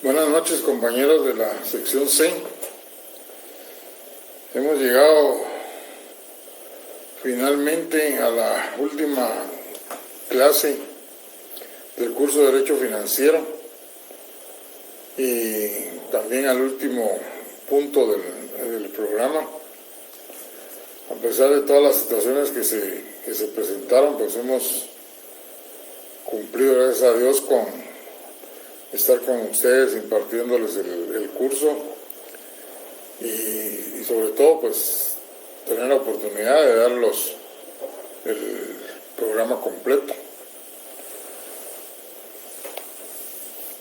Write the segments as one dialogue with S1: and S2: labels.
S1: Buenas noches, compañeros de la sección C. Hemos llegado finalmente a la última clase del curso de Derecho Financiero y también al último punto del programa. A pesar de todas las situaciones que se presentaron, pues hemos cumplido, gracias a Dios, con estar con ustedes impartiéndoles el curso y sobre todo pues tener la oportunidad de darlos el programa completo.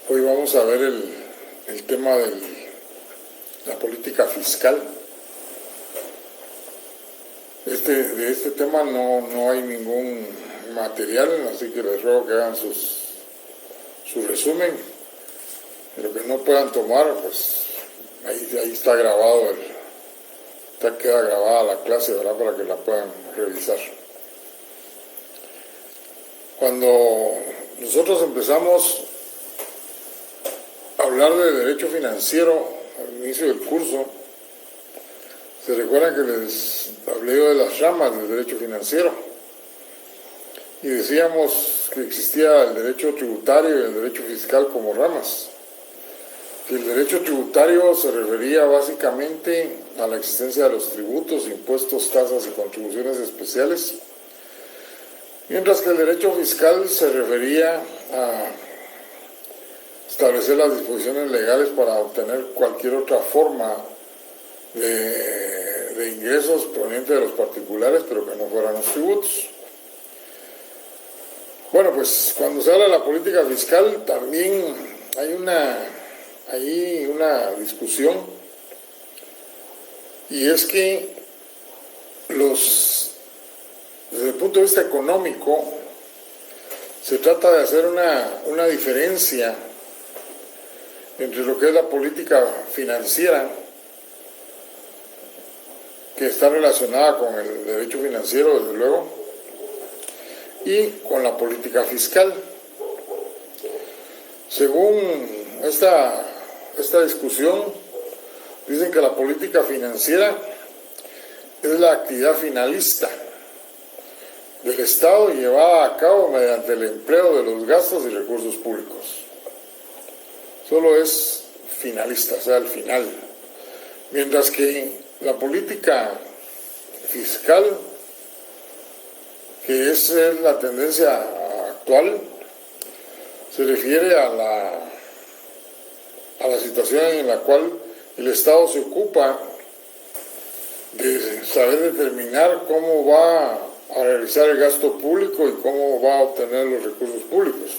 S1: Hoy vamos a ver el tema de la política fiscal. De este tema no hay ningún material, así que les ruego que hagan su resumen. Lo que no puedan tomar, pues ahí está grabado, queda grabada la clase, ¿verdad?, para que la puedan revisar. Cuando nosotros empezamos a hablar de derecho financiero al inicio del curso, se recuerdan que les hablé yo de las ramas del derecho financiero y decíamos que existía el derecho tributario y el derecho fiscal como ramas. El derecho tributario se refería básicamente a la existencia de los tributos, impuestos, tasas y contribuciones especiales, mientras que el derecho fiscal se refería a establecer las disposiciones legales para obtener cualquier otra forma de ingresos provenientes de los particulares, pero que no fueran los tributos. Bueno, pues cuando se habla de la política fiscal también hay una discusión, y es que desde el punto de vista económico se trata de hacer una diferencia entre lo que es la política financiera, que está relacionada con el derecho financiero, desde luego, y con la política fiscal. Según esta discusión, dicen que la política financiera es la actividad finalista del Estado llevada a cabo mediante el empleo de los gastos y recursos públicos. Solo es finalista, o sea, el final. Mientras que la política fiscal, que es la tendencia actual, se refiere a la situación en la cual el Estado se ocupa de saber determinar cómo va a realizar el gasto público y cómo va a obtener los recursos públicos.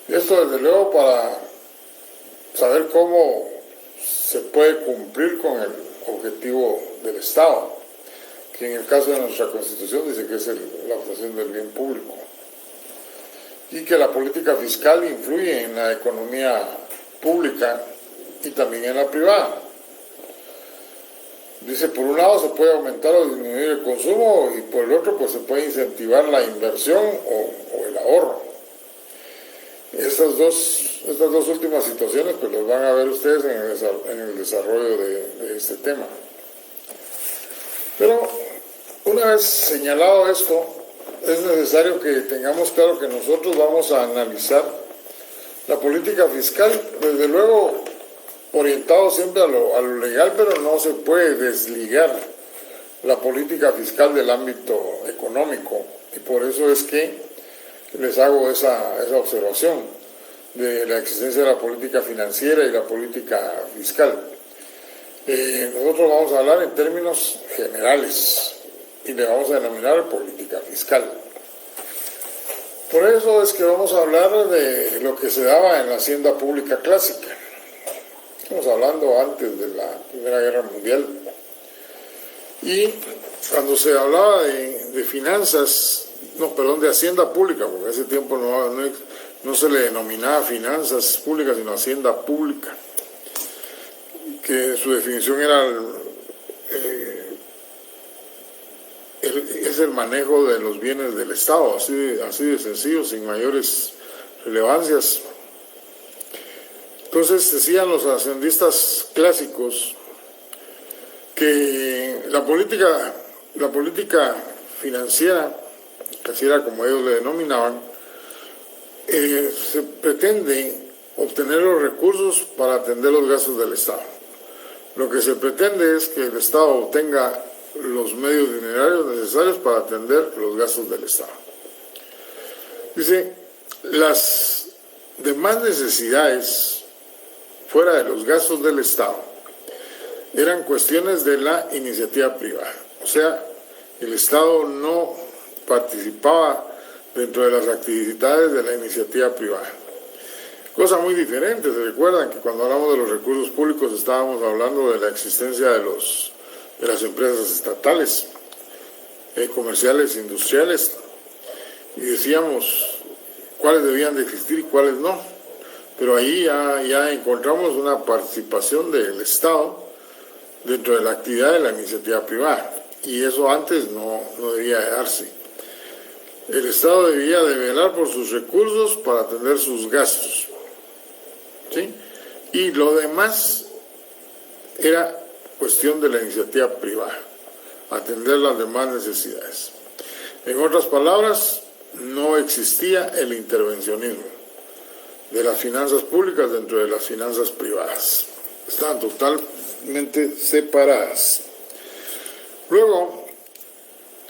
S1: Y esto, desde luego, para saber cómo se puede cumplir con el objetivo del Estado, que en el caso de nuestra Constitución dice que es la obtención del bien público, y que la política fiscal influye en la economía pública y también en la privada. Dice, por un lado se puede aumentar o disminuir el consumo y por el otro pues se puede incentivar la inversión o el ahorro. Estas dos últimas situaciones pues las van a ver ustedes en el desarrollo de este tema. Pero una vez señalado esto, es necesario que tengamos claro que nosotros vamos a analizar la política fiscal, desde luego orientado siempre a lo legal, pero no se puede desligar la política fiscal del ámbito económico, y por eso es que les hago esa observación de la existencia de la política financiera y la política fiscal. Nosotros vamos a hablar en términos generales y le vamos a denominar política fiscal. Por eso es que vamos a hablar de lo que se daba en la hacienda pública clásica. Estamos hablando antes de la Primera Guerra Mundial. Y cuando se hablaba de finanzas, de hacienda pública, porque hace tiempo no se le denominaba finanzas públicas, sino hacienda pública, que su definición era es el manejo de los bienes del Estado, así de sencillo, sin mayores relevancias. Entonces decían los hacendistas clásicos que la política financiera, casiera como ellos le denominaban, se pretende obtener los recursos para atender los gastos del Estado. Lo que se pretende es que el Estado obtenga los medios dinerarios necesarios para atender los gastos del Estado. Dice, las demás necesidades fuera de los gastos del Estado eran cuestiones de la iniciativa privada. O sea, el Estado no participaba dentro de las actividades de la iniciativa privada. Cosa muy diferente. Se recuerdan que cuando hablamos de los recursos públicos estábamos hablando de la existencia de las empresas estatales, comerciales, industriales, y decíamos cuáles debían de existir y cuáles no. Pero ahí ya encontramos una participación del Estado dentro de la actividad de la iniciativa privada, y eso antes no debía de darse. El Estado debía de velar por sus recursos para atender sus gastos, ¿sí? Y lo demás era cuestión de la iniciativa privada, atender las demás necesidades. En otras palabras, no existía el intervencionismo de las finanzas públicas dentro de las finanzas privadas. Estaban totalmente separadas. Luego,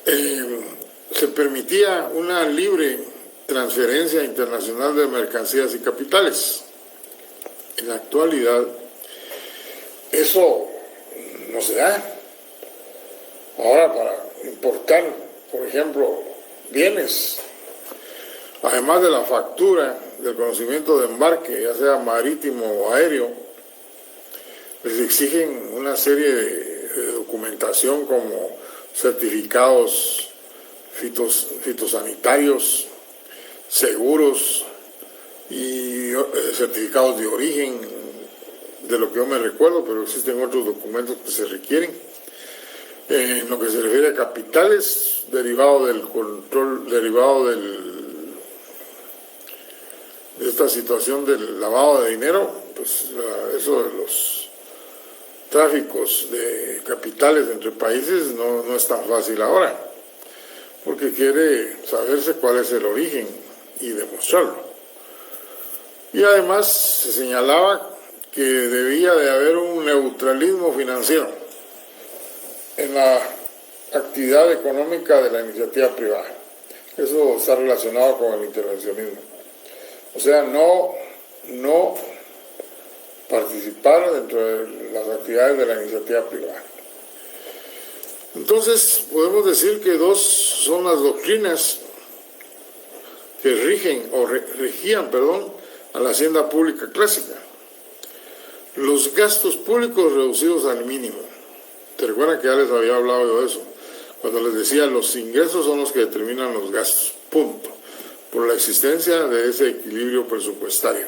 S1: se permitía una libre transferencia internacional de mercancías y capitales. En la actualidad, eso no se da. Ahora, para importar, por ejemplo, bienes, además de la factura del conocimiento de embarque, ya sea marítimo o aéreo, les exigen una serie de documentación como certificados fitosanitarios, seguros y certificados de origen, de lo que yo me recuerdo, pero existen otros documentos que se requieren. En lo que se refiere a capitales, derivado del control, de esta situación del lavado de dinero, pues eso de los tráficos de capitales entre países no es tan fácil ahora, porque quiere saberse cuál es el origen y demostrarlo. Y además se señalaba que debía de haber un neutralismo financiero en la actividad económica de la iniciativa privada. Eso está relacionado con el intervencionismo. O sea, no participar dentro de las actividades de la iniciativa privada. Entonces, podemos decir que dos son las doctrinas que regían a la hacienda pública clásica. Los gastos públicos reducidos al mínimo. ¿Te recuerdan que ya les había hablado de eso? Cuando les decía, los ingresos son los que determinan los gastos, punto. Por la existencia de ese equilibrio presupuestario,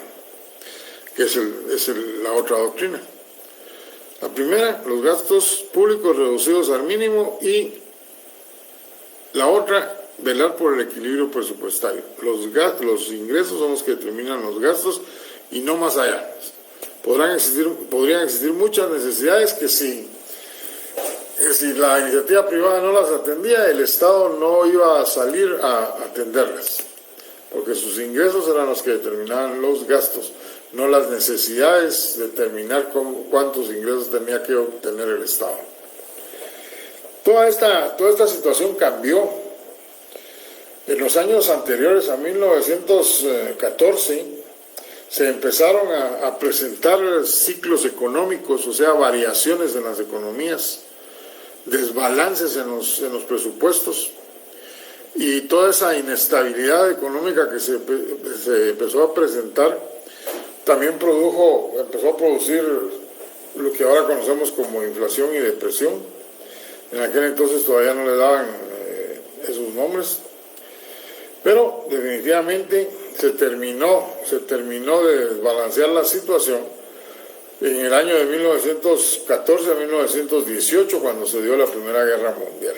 S1: que es la otra doctrina. La primera, los gastos públicos reducidos al mínimo, y la otra, velar por el equilibrio presupuestario. Los ingresos son los que determinan los gastos y no más allá. Podrían existir muchas necesidades que si la iniciativa privada no las atendía, el Estado no iba a salir a atenderlas, porque sus ingresos eran los que determinaban los gastos, no las necesidades, determinar cuántos ingresos tenía que obtener el Estado. Toda esta situación cambió. En los años anteriores a 1914 se empezaron a presentar ciclos económicos, o sea, variaciones en las economías, desbalances en los presupuestos, y toda esa inestabilidad económica que se empezó a presentar también empezó a producir lo que ahora conocemos como inflación y depresión. En aquel entonces todavía no le daban esos nombres, pero definitivamente se terminó de desbalancear la situación en el año de 1914 a 1918, cuando se dio la Primera Guerra Mundial.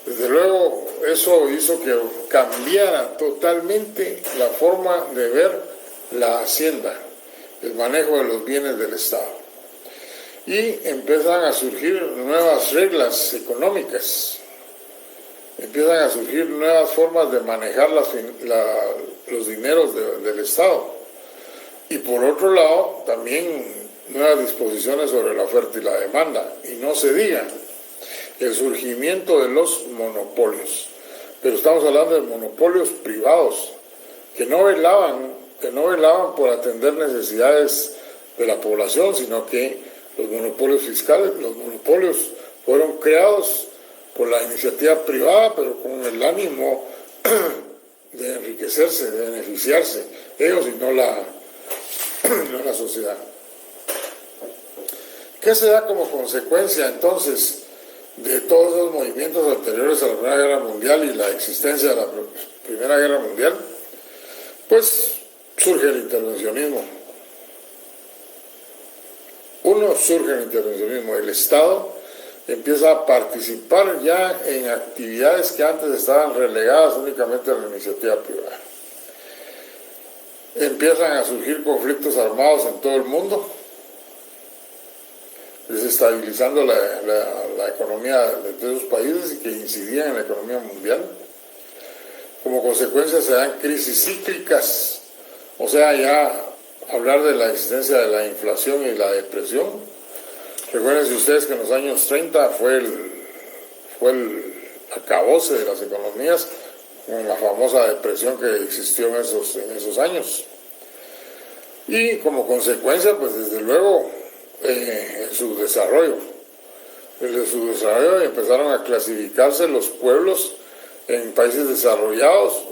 S1: Desde luego, eso hizo que cambiara totalmente la forma de ver la hacienda, el manejo de los bienes del Estado. Y empiezan a surgir nuevas reglas económicas, empiezan a surgir nuevas formas de manejar los dineros del Estado. Y por otro lado, también nuevas disposiciones sobre la oferta y la demanda. Y no se diga el surgimiento de los monopolios. Pero estamos hablando de monopolios privados que no velaban por atender necesidades de la población, sino que los monopolios fiscales, los monopolios fueron creados por la iniciativa privada, pero con el ánimo de enriquecerse, de beneficiarse ellos y no la sociedad. ¿Qué se da como consecuencia entonces de todos esos movimientos anteriores a la Primera Guerra Mundial y la existencia de la Primera Guerra Mundial? Pues surge el intervencionismo. Surge el intervencionismo. El Estado empieza a participar ya en actividades que antes estaban relegadas únicamente a la iniciativa privada. Empiezan a surgir conflictos armados en todo el mundo, desestabilizando la economía de todos los países y que incidían en la economía mundial. Como consecuencia se dan crisis cíclicas, o sea, ya hablar de la existencia de la inflación y la depresión. Recuerden ustedes que en los años 30 fue el acabose de las economías con la famosa depresión que existió en esos años. Y como consecuencia, pues desde luego, en su desarrollo empezaron a clasificarse los pueblos en países desarrollados,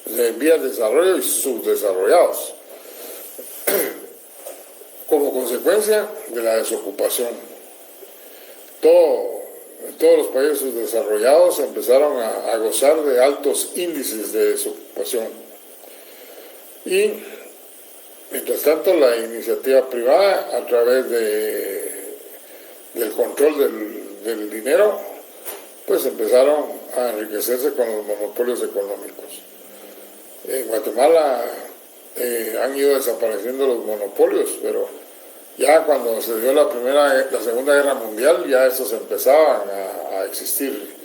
S1: en vías de desarrollo y subdesarrollados, como consecuencia de la desocupación. Todos los países subdesarrollados empezaron a gozar de altos índices de desocupación. Y, mientras tanto, la iniciativa privada, a través del control del dinero, pues empezaron a enriquecerse con los monopolios económicos. En Guatemala han ido desapareciendo los monopolios, pero ya cuando se dio la Segunda Guerra Mundial, ya estos empezaban a existir.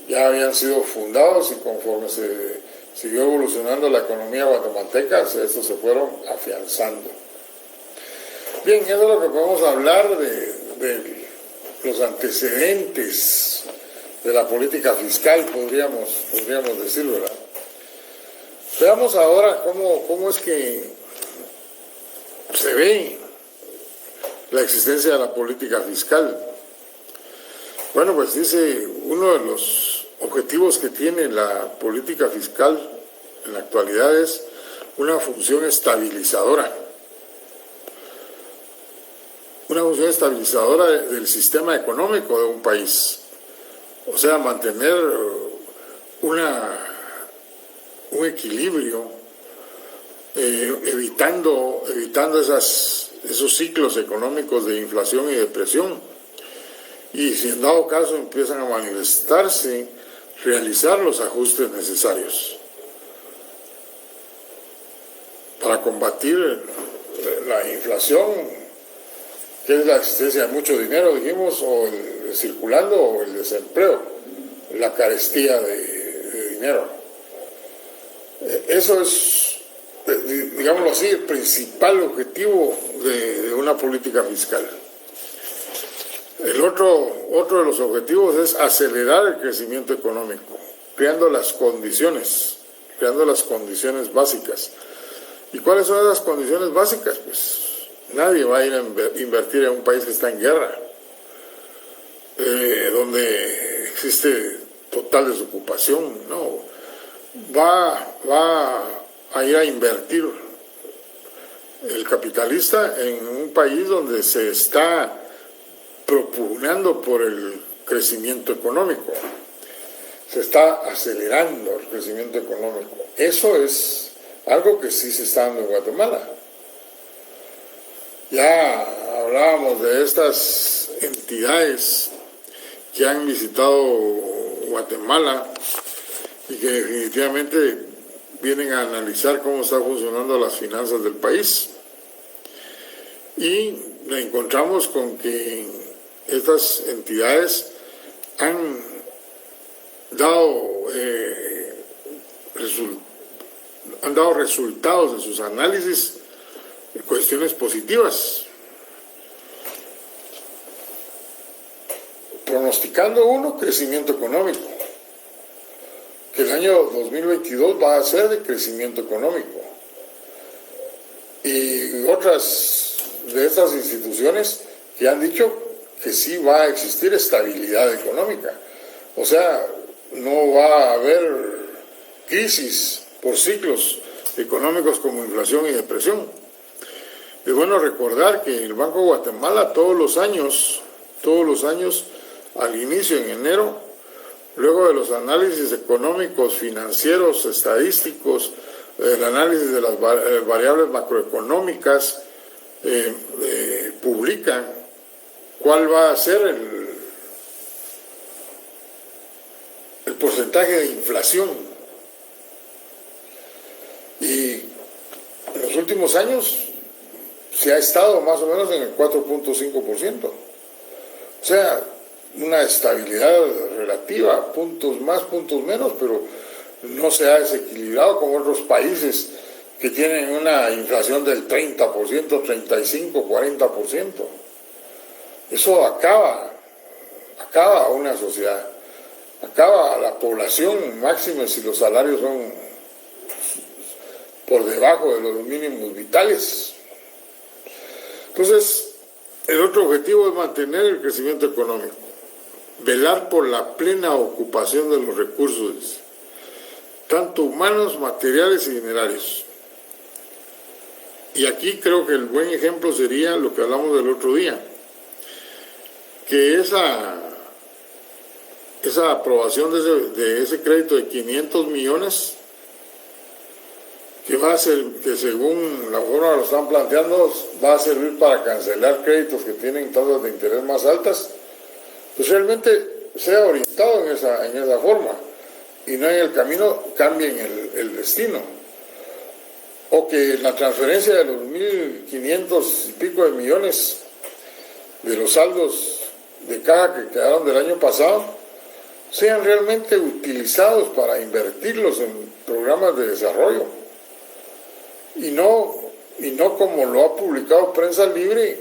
S1: Ya habían sido fundados y conforme se siguió evolucionando la economía guatemalteca, estos se fueron afianzando. Bien, eso es lo que podemos hablar de los antecedentes de la política fiscal, podríamos decir, ¿verdad? Veamos ahora cómo es que se ve la existencia de la política fiscal. Bueno, pues dice, uno de los objetivos que tiene la política fiscal en la actualidad es una función estabilizadora. Una función estabilizadora del sistema económico de un país. O sea, mantener un equilibrio, evitando esos ciclos económicos de inflación y depresión. Y si en dado caso empiezan a manifestarse, realizar los ajustes necesarios para combatir la inflación, que es la existencia de mucho dinero, dijimos, o el circulando, o el desempleo, la carestía de dinero. Eso es, digámoslo así, el principal objetivo de una política fiscal. El otro de los objetivos es acelerar el crecimiento económico, creando las condiciones básicas. ¿Y cuáles son esas condiciones básicas? Pues nadie va a ir a invertir en un país que está en guerra, donde existe total desocupación, no. Va a ir a invertir el capitalista en un país donde se está propugnando por el crecimiento económico. Se está acelerando el crecimiento económico. Eso es algo que sí se está dando en Guatemala. Ya hablábamos de estas entidades que han visitado Guatemala y que definitivamente vienen a analizar cómo están funcionando las finanzas del país. y encontramos con que estas entidades han dado resultados de sus análisis, cuestiones positivas, pronosticando crecimiento económico, que el año 2022 va a ser de crecimiento económico, y otras de estas instituciones que han dicho que sí va a existir estabilidad económica, o sea, no va a haber crisis por ciclos económicos como inflación y depresión. Es bueno recordar que el Banco de Guatemala todos los años, al inicio en enero, luego de los análisis económicos, financieros, estadísticos, el análisis de las variables macroeconómicas, publican cuál va a ser el porcentaje de inflación. Y en los últimos años se ha estado más o menos en el 4.5%. O sea, una estabilidad relativa, puntos más, puntos menos, pero no se ha desequilibrado como otros países que tienen una inflación del 30%, 35%, 40%. Eso acaba una sociedad, acaba la población, máxima si los salarios son por debajo de los mínimos vitales. Entonces, el otro objetivo es mantener el crecimiento económico, velar por la plena ocupación de los recursos, tanto humanos, materiales y dinerarios. Y aquí creo que el buen ejemplo sería lo que hablamos del otro día, que esa aprobación de ese crédito de 500 millones, que va a ser, que según la forma lo están planteando, va a servir para cancelar créditos que tienen tasas de interés más altas, pues realmente sea orientado en esa forma y no en el camino cambien el destino. O que la transferencia de los 1.500 y pico de millones de los saldos de caja que quedaron del año pasado sean realmente utilizados para invertirlos en programas de desarrollo y no como lo ha publicado Prensa Libre,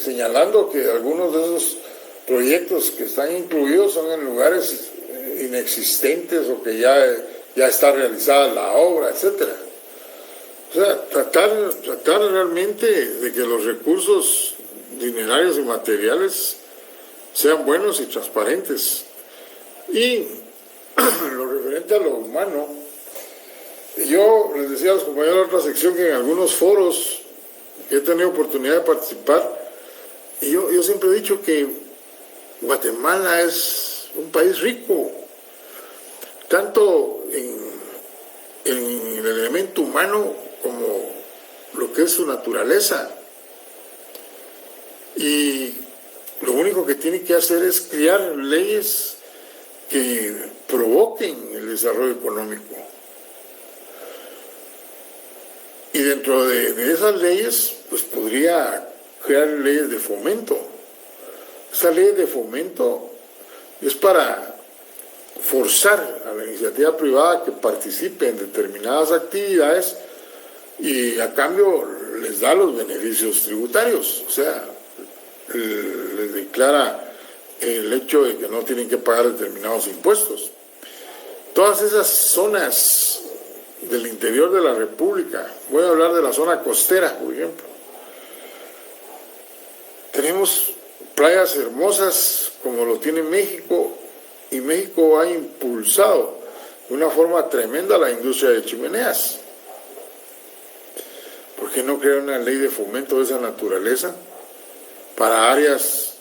S1: señalando que algunos de esos proyectos que están incluidos son en lugares inexistentes o que ya está realizada la obra, etcétera. O sea, tratar realmente de que los recursos dinerarios y materiales sean buenos y transparentes. Y lo referente a lo humano, yo les decía a los compañeros de otra sección que en algunos foros que he tenido oportunidad de participar, y yo siempre he dicho que Guatemala es un país rico, tanto en el elemento humano como lo que es su naturaleza. Y lo único que tiene que hacer es crear leyes que provoquen el desarrollo económico. Y dentro de esas leyes, pues podría crear leyes de fomento. Esa ley de fomento es para forzar a la iniciativa privada que participe en determinadas actividades y a cambio les da los beneficios tributarios, o sea, les declara el hecho de que no tienen que pagar determinados impuestos. Todas esas zonas del interior de la República, voy a hablar de la zona costera, por ejemplo, tenemos playas hermosas como lo tiene México, y México ha impulsado de una forma tremenda la industria de chimeneas. ¿Por qué no crear una ley de fomento de esa naturaleza para áreas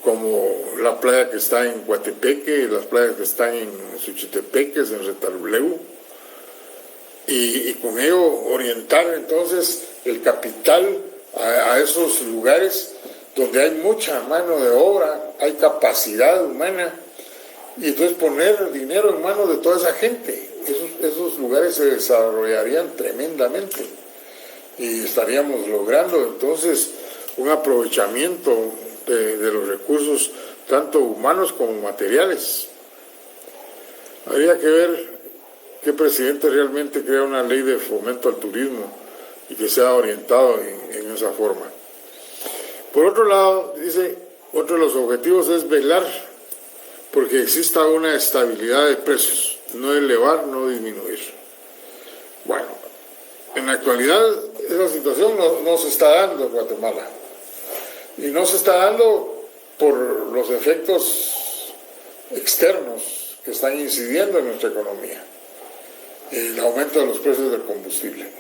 S1: como la playa que está en Coatepeque, las playas que están en Suchitepeques, en Retaluleu, y con ello orientar entonces el capital a esos lugares donde hay mucha mano de obra, hay capacidad humana, y entonces poner dinero en manos de toda esa gente? Esos lugares se desarrollarían tremendamente. y estaríamos logrando entonces un aprovechamiento de los recursos tanto humanos como materiales. Habría que ver qué presidente realmente crea una ley de fomento al turismo y que sea orientado en esa forma. Por otro lado, dice, otro de los objetivos es velar porque exista una estabilidad de precios, no elevar, no disminuir. Bueno, en la actualidad esa situación no se está dando en Guatemala. Y no se está dando por los efectos externos que están incidiendo en nuestra economía. El aumento de los precios del combustible.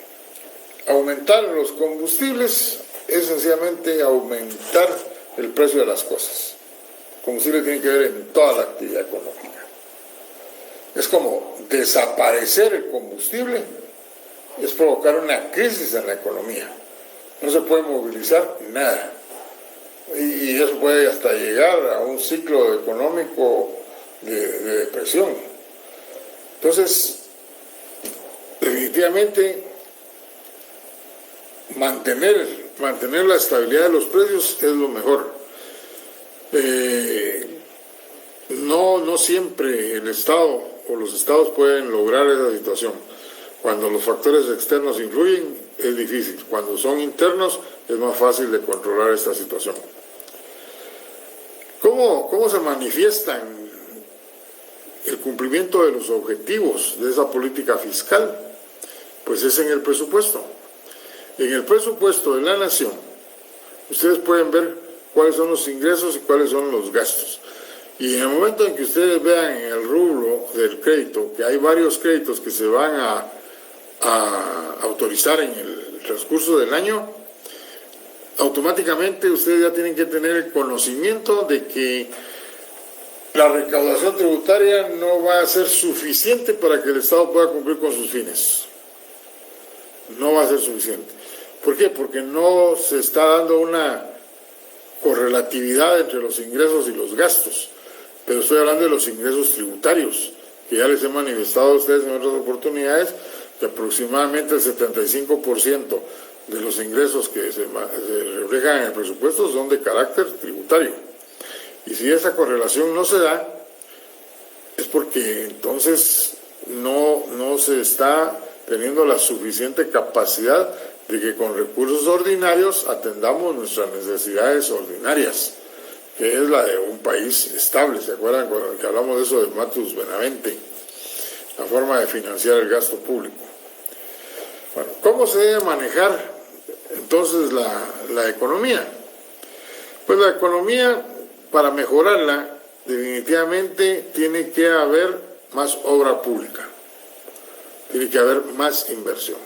S1: Aumentar los combustibles es sencillamente aumentar el precio de las cosas. El combustible tiene que ver en toda la actividad económica. Es como desaparecer el combustible, es provocar una crisis en la economía. No se puede movilizar nada. Y eso puede hasta llegar a un ciclo económico de depresión. Entonces, definitivamente, mantener la estabilidad de los precios es lo mejor. No siempre el Estado o los Estados pueden lograr esa situación. Cuando los factores externos influyen, es difícil. Cuando son internos, es más fácil de controlar esta situación. ¿Cómo se manifiesta el cumplimiento de los objetivos de esa política fiscal? Pues es en el presupuesto. En el presupuesto de la nación, ustedes pueden ver cuáles son los ingresos y cuáles son los gastos. Y en el momento en que ustedes vean en el rubro del crédito, que hay varios créditos que se van a autorizar en el transcurso del año, automáticamente ustedes ya tienen que tener el conocimiento de que la recaudación tributaria no va a ser suficiente para que el Estado pueda cumplir con sus fines. No va a ser suficiente. ¿Por qué? Porque no se está dando una correlatividad entre los ingresos y los gastos. Pero estoy hablando de los ingresos tributarios, que ya les he manifestado a ustedes en otras oportunidades, que aproximadamente el 75% de los ingresos que se reflejan en el presupuesto son de carácter tributario. Y si esa correlación no se da, es porque entonces no se está teniendo la suficiente capacidad de que con recursos ordinarios atendamos nuestras necesidades ordinarias, que es la de un país estable. ¿Se acuerdan cuando que hablamos de eso de Matus Benavente? La forma de financiar el gasto público. Bueno, ¿cómo se debe manejar entonces la economía? Pues la economía, para mejorarla, definitivamente tiene que haber más obra pública, tiene que haber más inversión.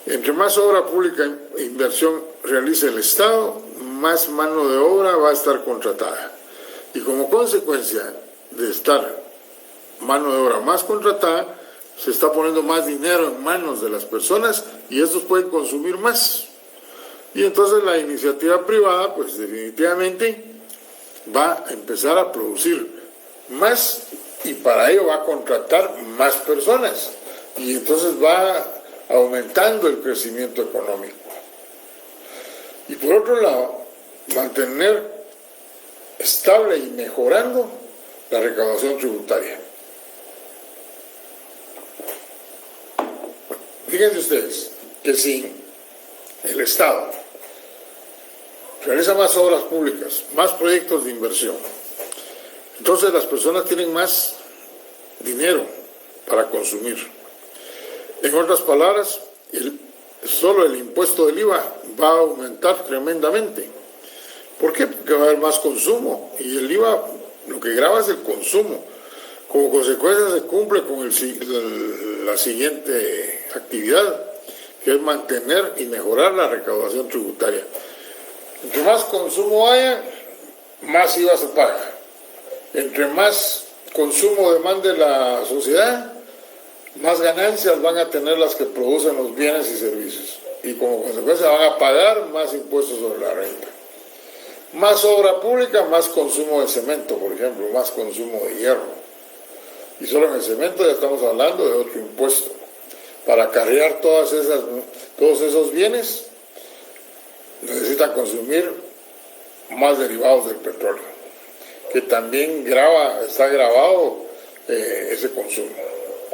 S1: Entre más obra pública e inversión realice el Estado, más mano de obra va a estar contratada. Y como consecuencia de estar mano de obra más contratada, se está poniendo más dinero en manos de las personas y estos pueden consumir más. Y entonces la iniciativa privada, pues definitivamente va a empezar a producir más y para ello va a contratar más personas. Y entonces va aumentando el crecimiento económico. Y por otro lado, mantener estable y mejorando la recaudación tributaria. Fíjense ustedes que si el Estado realiza más obras públicas, más proyectos de inversión, entonces las personas tienen más dinero para consumir. En otras palabras, solo el impuesto del IVA va a aumentar tremendamente. ¿Por qué? Porque va a haber más consumo y el IVA lo que grava es el consumo. Como consecuencia se cumple con la siguiente actividad, que es mantener y mejorar la recaudación tributaria. Entre más consumo haya, más IVA se paga. Entre más consumo demande la sociedad, más ganancias van a tener las que producen los bienes y servicios. Y como consecuencia van a pagar más impuestos sobre la renta. Más obra pública, más consumo de cemento, por ejemplo, más consumo de hierro. Y solo en el cemento ya estamos hablando de otro impuesto. para acarrear todos esos bienes, necesitan consumir más derivados del petróleo, que también está grabado ese consumo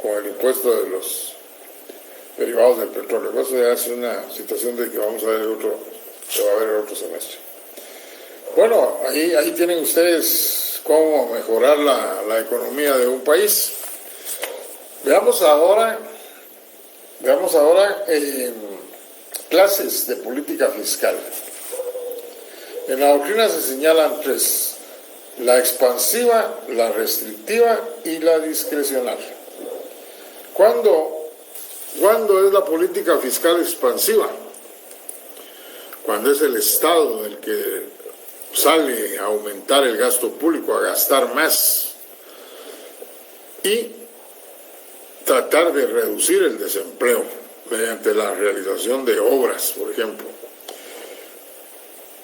S1: con el impuesto de los derivados del petróleo. Eso ya es una situación de que vamos a ver se va a ver el otro semestre. Bueno, ahí tienen ustedes cómo mejorar la economía de un país. Veamos ahora clases de política fiscal. En la doctrina se señalan tres: la expansiva, la restrictiva y la discrecional. ¿Cuándo es la política fiscal expansiva? Cuando es el Estado el que sale a aumentar el gasto público, a gastar más y tratar de reducir el desempleo mediante la realización de obras, por ejemplo.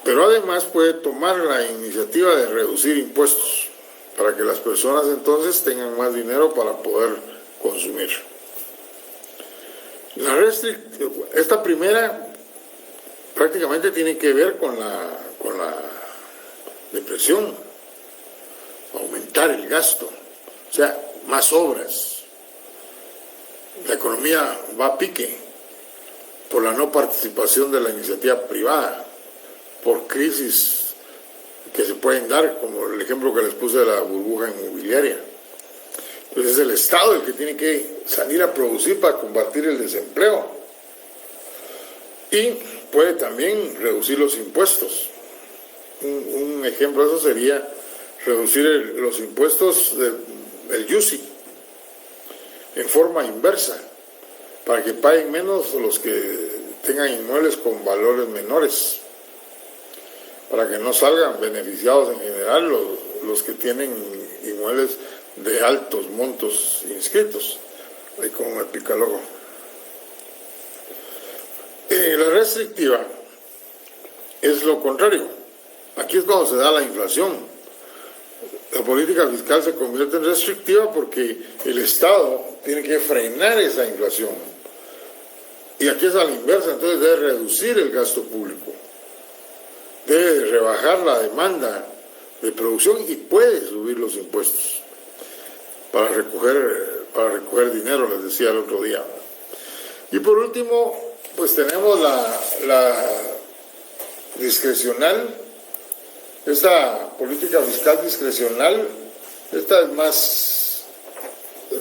S1: Pero además puede tomar la iniciativa de reducir impuestos para que las personas entonces tengan más dinero para poder consumir. Esta primera prácticamente tiene que ver con la depresión, aumentar el gasto, o sea, más obras. La economía va a pique por la no participación de la iniciativa privada, por crisis que se pueden dar, como el ejemplo que les puse de la burbuja inmobiliaria. Entonces es el Estado el que tiene que salir a producir para combatir el desempleo. Y puede también reducir los impuestos. Un ejemplo de eso sería reducir los impuestos del YUSI en forma inversa, para que paguen menos los que tengan inmuebles con valores menores, para que no salgan beneficiados en general los que tienen inmuebles de altos montos inscritos, ahí como el picalogo. La restrictiva es lo contrario. Aquí es cuando se da la inflación. La política fiscal se convierte en restrictiva porque el Estado tiene que frenar esa inflación. Y aquí es a la inversa, entonces debe reducir el gasto público, debe rebajar la demanda de producción y puede subir los impuestos para recoger dinero, les decía el otro día. Y por último, pues tenemos la discrecional. Esta política fiscal discrecional, esta es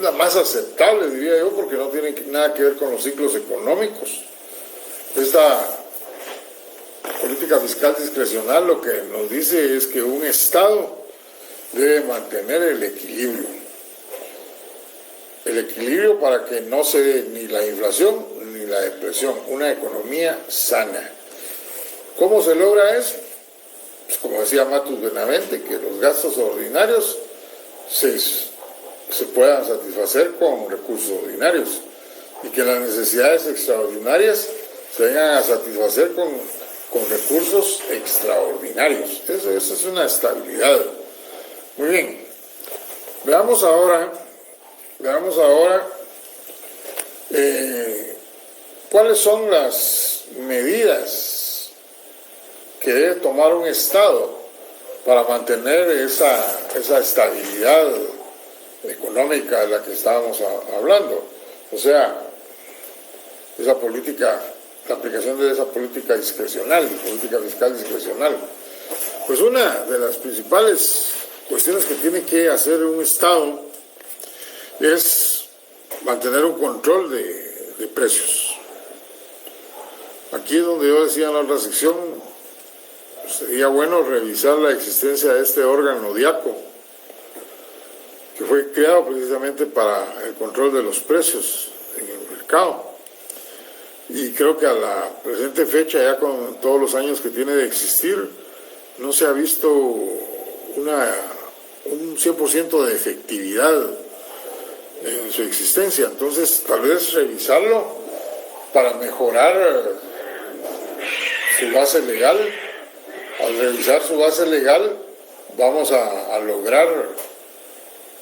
S1: la más aceptable, diría yo, porque no tiene nada que ver con los ciclos económicos. Esta política fiscal discrecional lo que nos dice es que un Estado debe mantener el equilibrio para que no se dé ni la inflación ni la depresión, una economía sana. ¿Cómo se logra eso? Pues como decía Matus Benavente, que los gastos ordinarios se puedan satisfacer con recursos ordinarios y que las necesidades extraordinarias se vengan a satisfacer con recursos extraordinarios. Eso es una estabilidad. Muy bien. Veamos ahora cuáles son las medidas que debe tomar un Estado para mantener esa estabilidad económica de la que estábamos hablando. O sea, la aplicación de esa política discrecional, política fiscal discrecional. Pues una de las principales cuestiones que tiene que hacer un Estado es mantener un control de precios. Aquí es donde yo decía en la otra sección, sería bueno revisar la existencia de este órgano DIACO, que fue creado precisamente para el control de los precios en el mercado. Y creo que a la presente fecha, ya con todos los años que tiene de existir, no se ha visto un 100% de efectividad en su existencia. Entonces, tal vez revisarlo para mejorar su base legal. Al revisar su base legal, vamos a lograr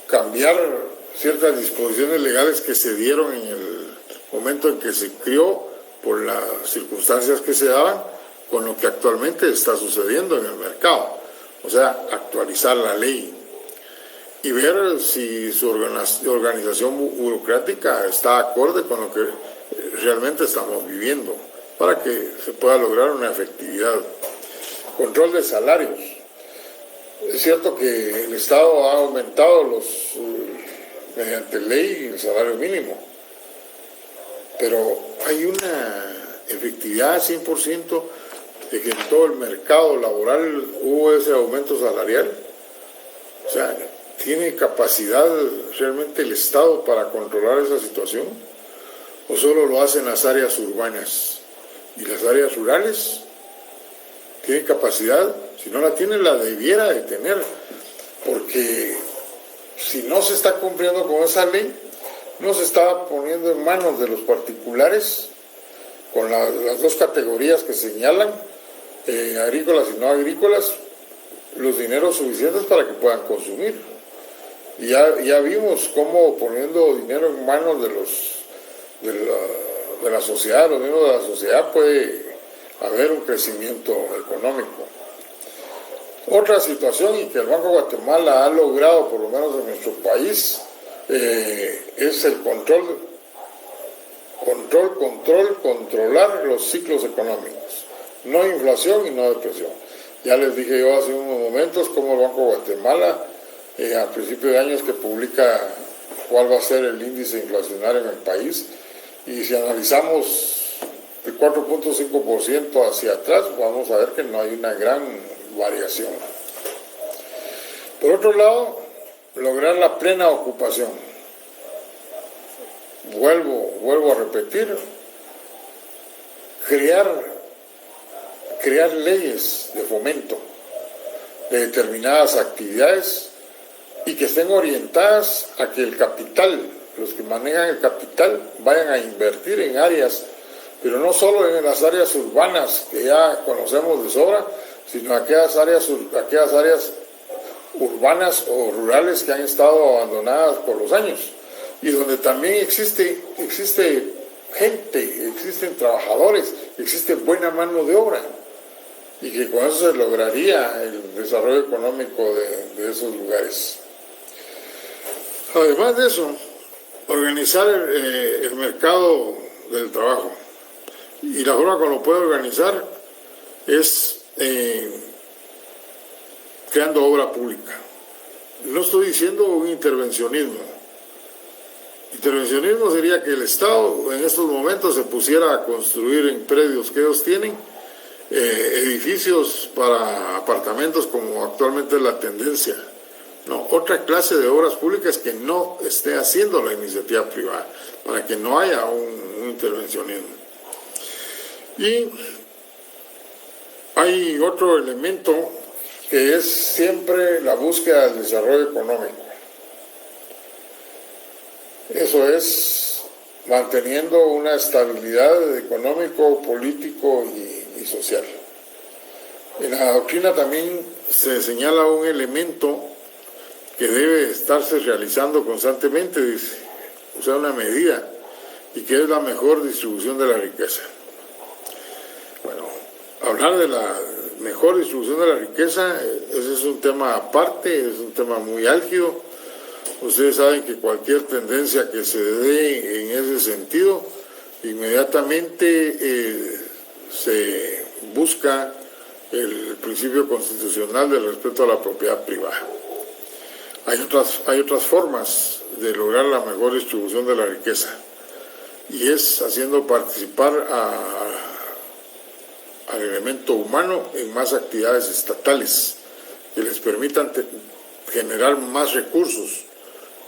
S1: cambiar ciertas disposiciones legales que se dieron momento en que se crió por las circunstancias que se daban con lo que actualmente está sucediendo en el mercado. O sea, actualizar la ley y ver si su organización burocrática está acorde con lo que realmente estamos viviendo para que se pueda lograr una efectividad. Control de salarios. Es cierto que el Estado ha aumentado mediante ley el salario mínimo, pero hay una efectividad 100% de que en todo el mercado laboral hubo ese aumento salarial. O sea, ¿tiene capacidad realmente el Estado para controlar esa situación? ¿O solo lo hacen las áreas urbanas? ¿Y las áreas rurales? ¿Tienen capacidad? Si no la tienen, la debiera de tener. Porque si no se está cumpliendo con esa ley, no se está poniendo en manos de los particulares, con las dos categorías que señalan, agrícolas y no agrícolas, los dineros suficientes para que puedan consumir. Y ya vimos cómo poniendo dinero en manos de la sociedad, los miembros de la sociedad, puede haber un crecimiento económico. Otra situación, y que el Banco de Guatemala ha logrado, por lo menos en nuestro país, es el controlar los ciclos económicos, no inflación y no depresión. Ya les dije yo hace unos momentos cómo el Banco de Guatemala, a principio de año, es que publica cuál va a ser el índice inflacionario en el país, y si analizamos el 4.5% hacia atrás, vamos a ver que no hay una gran variación. Por otro lado, lograr la plena ocupación. Vuelvo a repetir, crear leyes de fomento de determinadas actividades y que estén orientadas a que el capital, los que manejan el capital, vayan a invertir en áreas, pero no solo en las áreas urbanas que ya conocemos de sobra, sino aquellas áreas urbanas o rurales que han estado abandonadas por los años y donde también existe gente, existen trabajadores, existe buena mano de obra, y que con eso se lograría el desarrollo económico de esos lugares. Además de eso, organizar el mercado del trabajo. Y la forma como lo puede organizar es creando obra pública. No estoy diciendo un intervencionismo. Intervencionismo sería que el Estado en estos momentos se pusiera a construir en predios que ellos tienen edificios para apartamentos, como actualmente es la tendencia. No, otra clase de obras públicas que no esté haciendo la iniciativa privada, para que no haya un intervencionismo. Y hay otro elemento que es siempre la búsqueda del desarrollo económico. Eso es manteniendo una estabilidad económico, político y social. En la doctrina también se señala un elemento que debe estarse realizando constantemente, dice, o sea, una medida, y que es la mejor distribución de la riqueza. Bueno, hablar de la mejor distribución de la riqueza, ese es un tema aparte, es un tema muy álgido. Ustedes saben que cualquier tendencia que se dé en ese sentido, inmediatamente se busca el principio constitucional del respeto a la propiedad privada. Hay otras formas de lograr la mejor distribución de la riqueza, y es haciendo participar al elemento humano en más actividades estatales que les permitan generar más recursos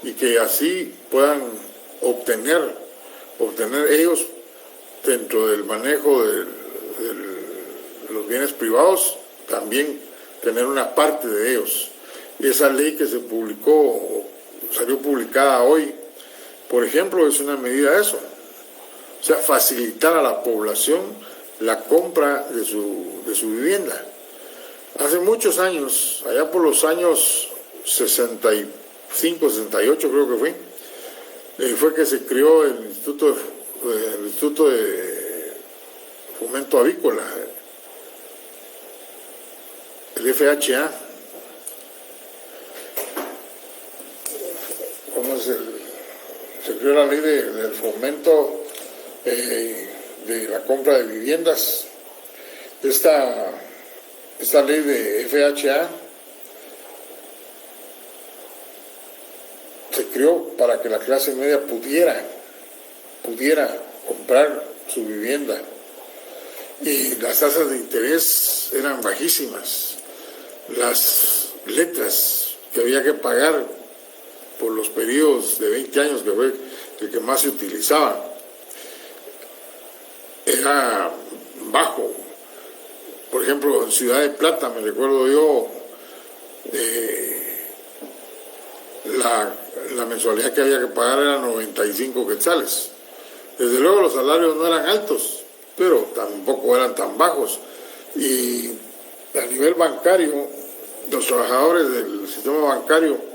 S1: y que así puedan obtener ellos, dentro del manejo de los bienes privados, también tener una parte de ellos. Y esa ley que salió publicada hoy, por ejemplo, es una medida de eso. O sea, facilitar a la población la compra de su vivienda. Hace muchos años, allá por los años 65, 68 creo que fue que se creó el Instituto el Instituto de Fomento Avícola, el FHA, se creó la ley del fomento de la compra de viviendas. Esta ley de FHA se creó para que la clase media pudiera comprar su vivienda, y las tasas de interés eran bajísimas. Las letras que había que pagar por los periodos de 20 años, que fue el que más se utilizaba, era bajo. Por ejemplo, en Ciudad de Plata, me recuerdo yo, la mensualidad que había que pagar era 95 quetzales. Desde luego los salarios no eran altos, pero tampoco eran tan bajos. Y a nivel bancario, los trabajadores del sistema bancario,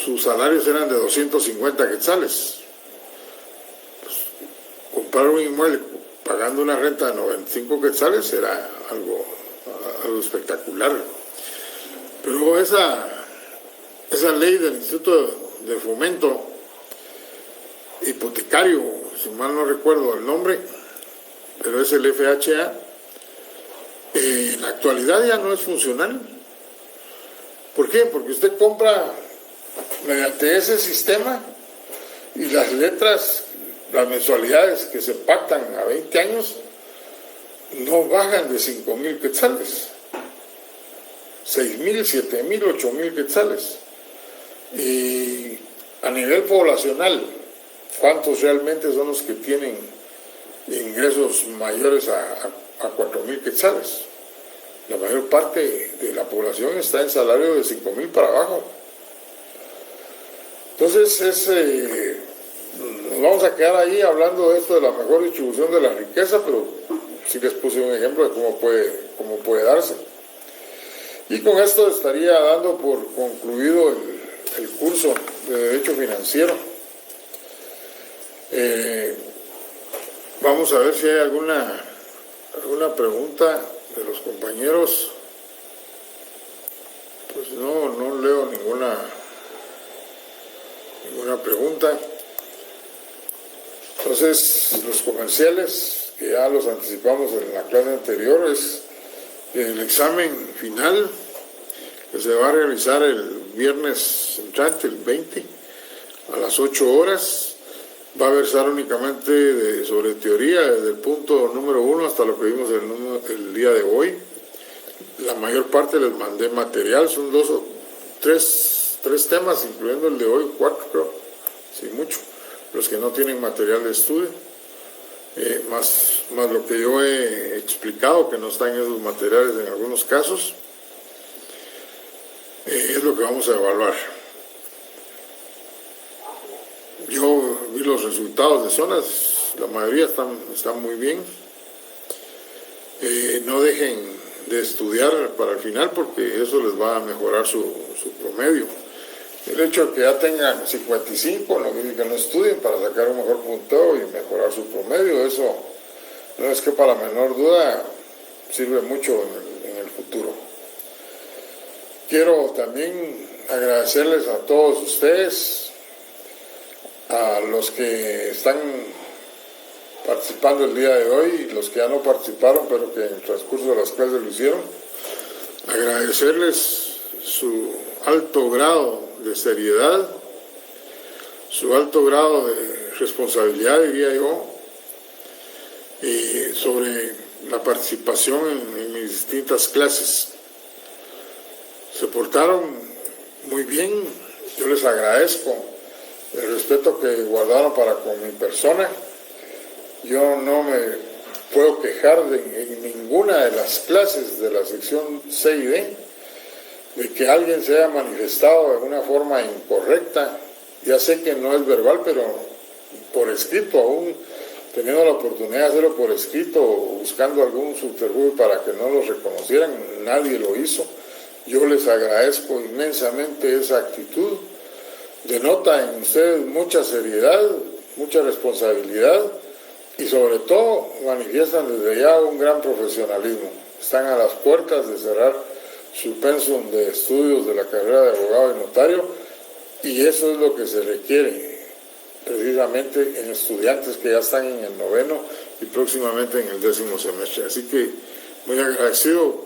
S1: sus salarios eran de 250 quetzales. Pues, comprar un inmueble pagando una renta de 95 quetzales era algo espectacular. Pero esa ley del Instituto de Fomento Hipotecario, si mal no recuerdo el nombre, pero es el FHA, en la actualidad ya no es funcional. ¿Por qué? Porque usted compra mediante ese sistema y las letras, las mensualidades que se pactan a 20 años no bajan de 5,000 quetzales, 6,000, 7,000, 8,000 quetzales. Y a nivel poblacional, ¿cuántos realmente son los que tienen ingresos mayores a 4,000 quetzales? La mayor parte de la población está en salario de 5,000 para abajo. Entonces nos vamos a quedar ahí hablando de esto de la mejor distribución de la riqueza, pero sí les puse un ejemplo de cómo puede darse. Y con esto estaría dando por concluido el curso de Derecho Financiero. Vamos a ver si hay alguna pregunta de los compañeros. Pues no leo ninguna pregunta. Entonces, los comerciales, que ya los anticipamos en la clase anterior, es el examen final que se va a realizar el viernes entrante, el 20, a las 8 horas. Va a versar únicamente sobre teoría, desde el punto número 1 hasta lo que vimos el día de hoy. La mayor parte les mandé material, son tres temas, incluyendo el de hoy, 4 creo, sí, mucho, los que no tienen material de estudio, más lo que yo he explicado, que no está en esos materiales en algunos casos, es lo que vamos a evaluar. Yo vi los resultados de zonas, la mayoría están muy bien. No dejen de estudiar para el final, porque eso les va a mejorar su promedio. El hecho de que ya tengan 55 no quiere que no estudien para sacar un mejor punteo y mejorar su promedio. Eso no es que para menor duda sirve mucho en el futuro. Quiero también agradecerles a todos ustedes, a los que están participando el día de hoy, los que ya no participaron pero que en el transcurso de las clases lo hicieron. Agradecerles su alto grado de seriedad, su alto grado de responsabilidad, diría yo, y sobre la participación en mis distintas clases. Se portaron muy bien, yo les agradezco el respeto que guardaron para con mi persona. Yo no me puedo quejar en ninguna de las clases de la sección C y D de que alguien se haya manifestado de una forma incorrecta. Ya sé que no es verbal, pero por escrito, aún teniendo la oportunidad de hacerlo por escrito, buscando algún subterfugio para que no los reconocieran, nadie lo hizo. Yo les agradezco inmensamente esa actitud. Denota en ustedes mucha seriedad mucha responsabilidad y sobre todo manifiestan desde ya un gran profesionalismo. Están a las puertas de cerrar su pensum de estudios de la carrera de abogado y notario, y eso es lo que se requiere precisamente en estudiantes que ya están en el 9º y próximamente en el 10º semestre. Así que muy agradecido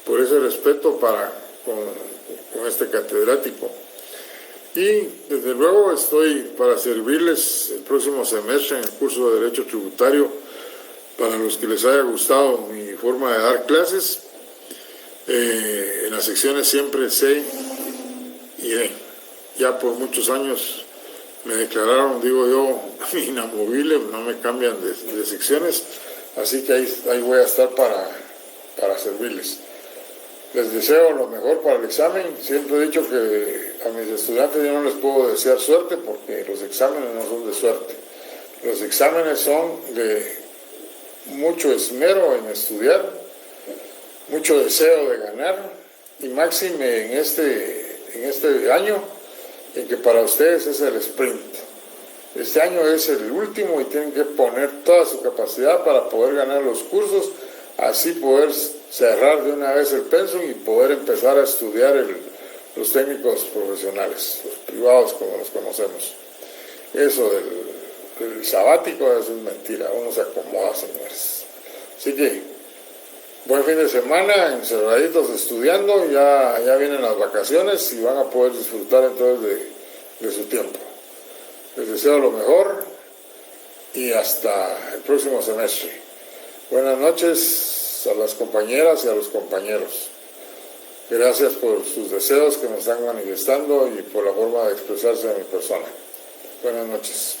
S1: por ese respeto con este catedrático. Y desde luego estoy para servirles el próximo semestre en el curso de Derecho Tributario. Para los que les haya gustado mi forma de dar clases, en las secciones siempre C y D. Ya por muchos años me declararon, digo yo, inamovible, no me cambian de secciones, así que ahí voy a estar para servirles. Les deseo lo mejor para el examen. Siempre he dicho que a mis estudiantes yo no les puedo desear suerte porque los exámenes no son de suerte. Los exámenes son de mucho esmero en estudiar, mucho deseo de ganar y máxime en este año en que para ustedes es el sprint. Este año es el último y tienen que poner toda su capacidad para poder ganar los cursos, así poder cerrar de una vez el pensum y poder empezar a estudiar los técnicos profesionales, los privados como los conocemos. Eso del sabático es mentira, uno se acomoda, señores. Así que buen fin de semana, encerraditos estudiando, ya vienen las vacaciones y van a poder disfrutar entonces de su tiempo. Les deseo lo mejor y hasta el próximo semestre. Buenas noches a las compañeras y a los compañeros. Gracias por sus deseos que me están manifestando y por la forma de expresarse de mi persona. Buenas noches.